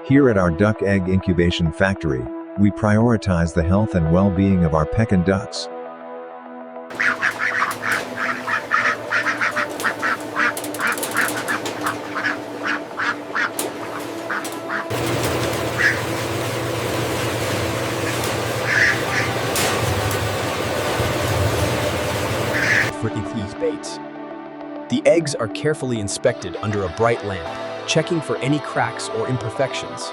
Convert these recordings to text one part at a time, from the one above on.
Here at our Duck Egg Incubation Factory, we prioritize the health and well-being of our Pekin ducks. For these baits. The eggs are carefully inspected under a bright lamp, checking for any cracks or imperfections.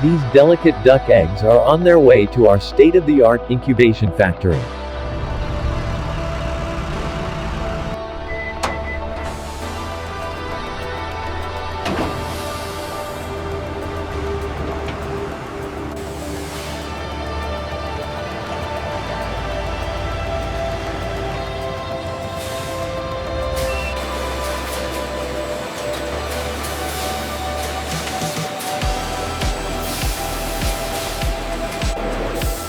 These delicate duck eggs are on their way to our state-of-the-art incubation factory.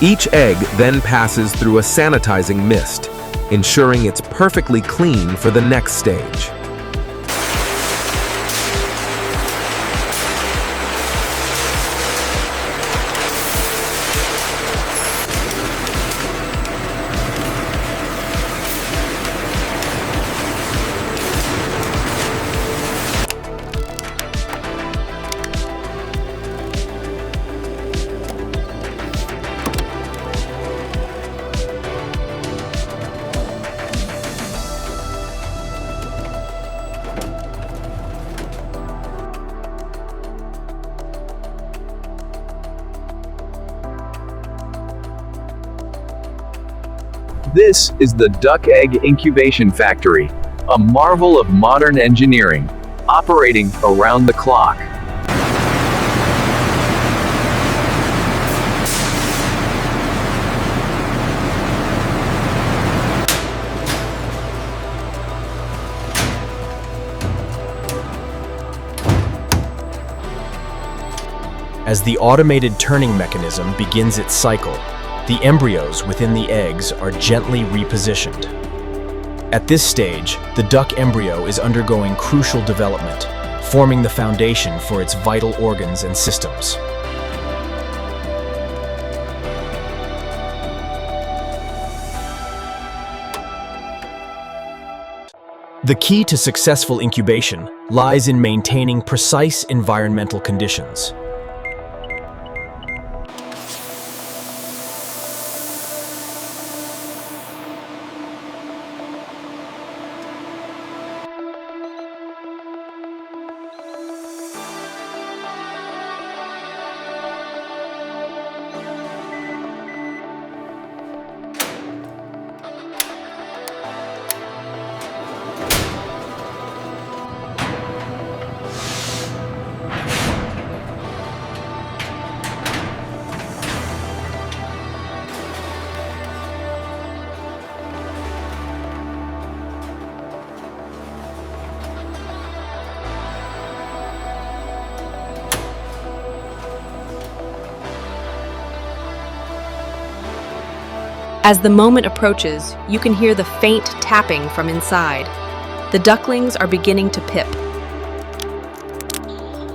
Each egg then passes through a sanitizing mist, ensuring it's perfectly clean for the next stage. This is the Duck Egg Incubation Factory, a marvel of modern engineering, operating around the clock. As the automated turning mechanism begins its cycle, the embryos within the eggs are gently repositioned. At this stage, the duck embryo is undergoing crucial development, forming the foundation for its vital organs and systems. The key to successful incubation lies in maintaining precise environmental conditions. As the moment approaches, you can hear the faint tapping from inside. The ducklings are beginning to pip.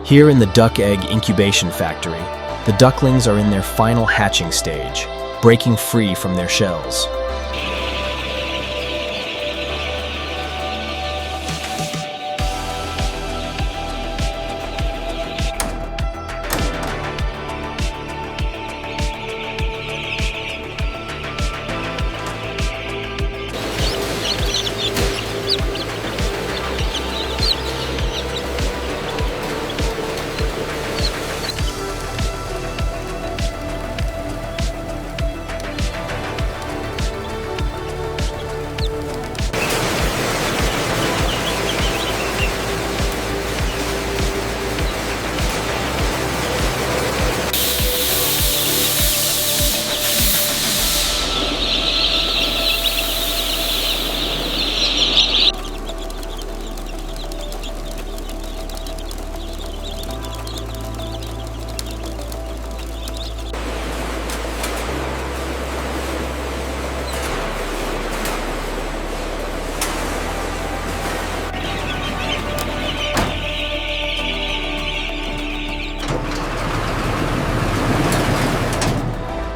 Here in the Duck Egg Incubation Factory, the ducklings are in their final hatching stage, breaking free from their shells.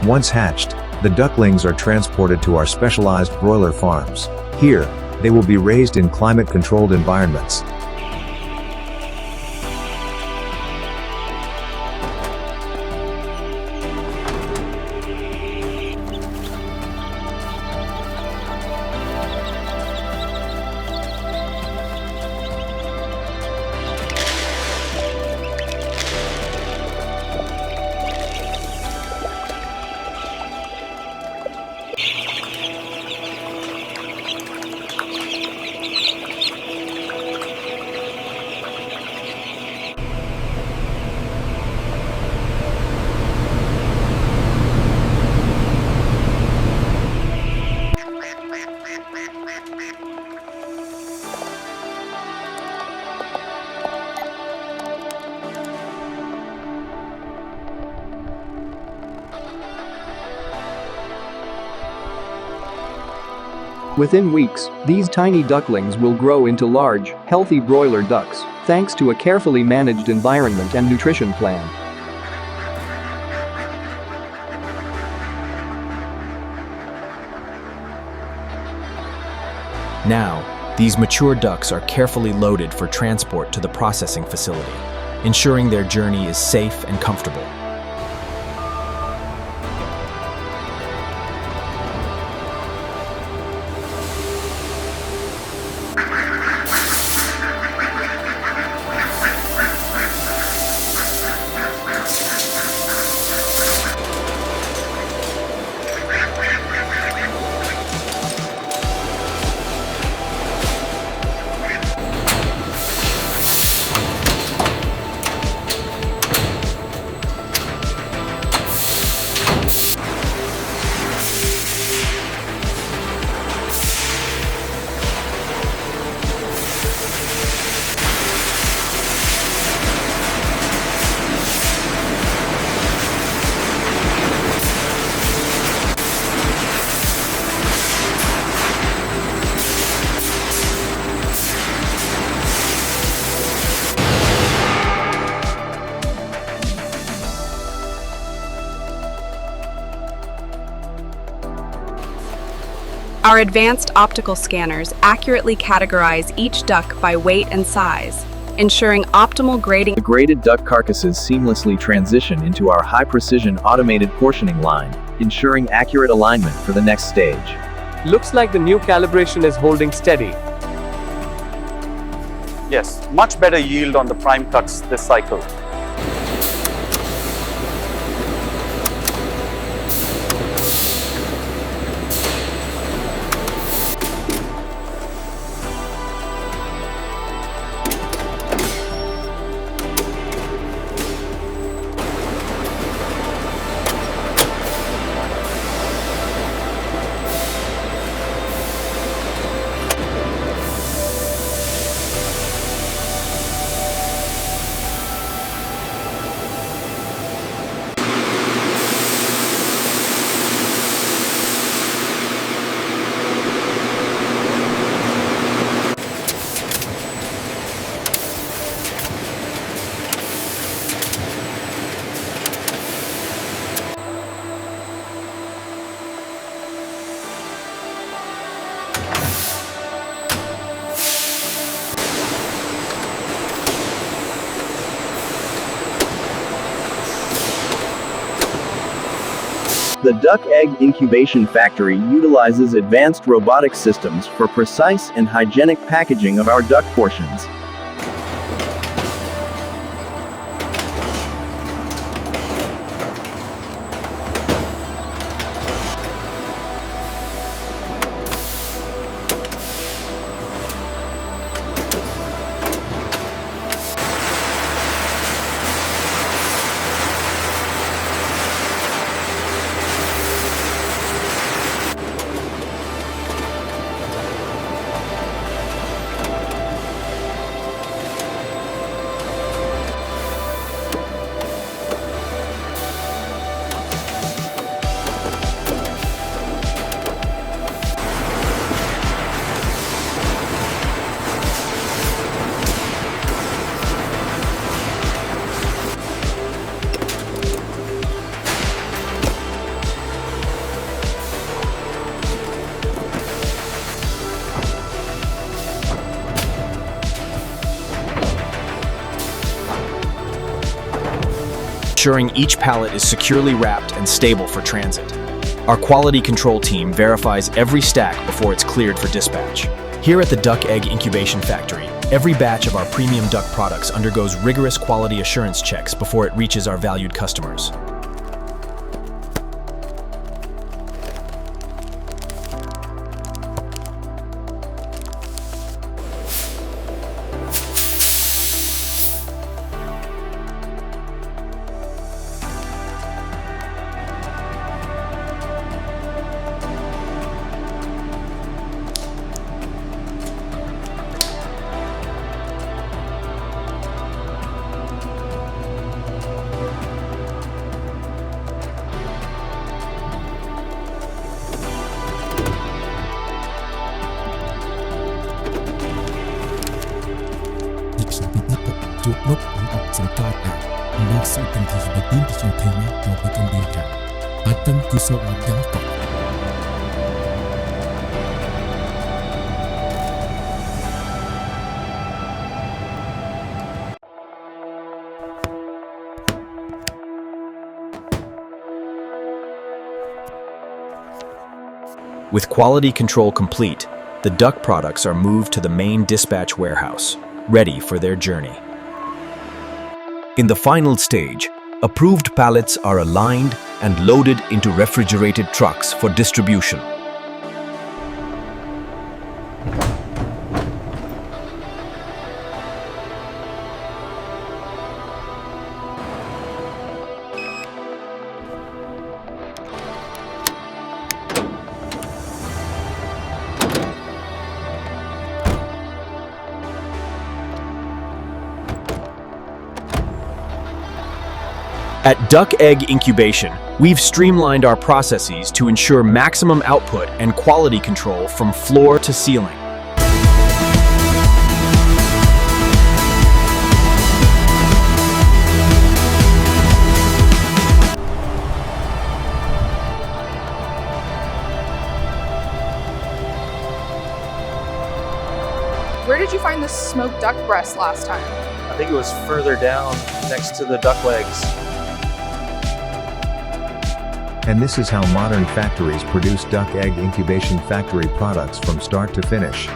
Once hatched, the ducklings are transported to our specialized broiler farms. Here, they will be raised in climate-controlled environments. Within weeks, these tiny ducklings will grow into large, healthy broiler ducks, thanks to a carefully managed environment and nutrition plan. Now, these mature ducks are carefully loaded for transport to the processing facility, ensuring their journey is safe and comfortable. Our advanced optical scanners accurately categorize each duck by weight and size, ensuring optimal grading. The graded duck carcasses seamlessly transition into our high-precision automated portioning line, ensuring accurate alignment for the next stage. Looks like the new calibration is holding steady. Yes, much better yield on the prime cuts this cycle. The Duck Egg Incubation Factory utilizes advanced robotic systems for precise and hygienic packaging of our duck portions. ensuring each pallet is securely wrapped and stable for transit. Our quality control team verifies every stack before it's cleared for dispatch. Here at the Duck Egg Incubation Factory, every batch of our premium duck products undergoes rigorous quality assurance checks before it reaches our valued customers. Cukup untuk sengketa masuk tentu sebatin disantema maupun data akan kusuk jangkau. With quality control complete, the duck products are moved to the main dispatch warehouse, ready for their journey. In the final stage, approved pallets are aligned and loaded into refrigerated trucks for distribution. At Duck Egg Incubation, we've streamlined our processes to ensure maximum output and quality control from floor to ceiling. Where did you find the smoked duck breast last time? I think it was further down next to the duck legs. And this is how modern factories produce Duck Egg Incubation Factory products from start to finish.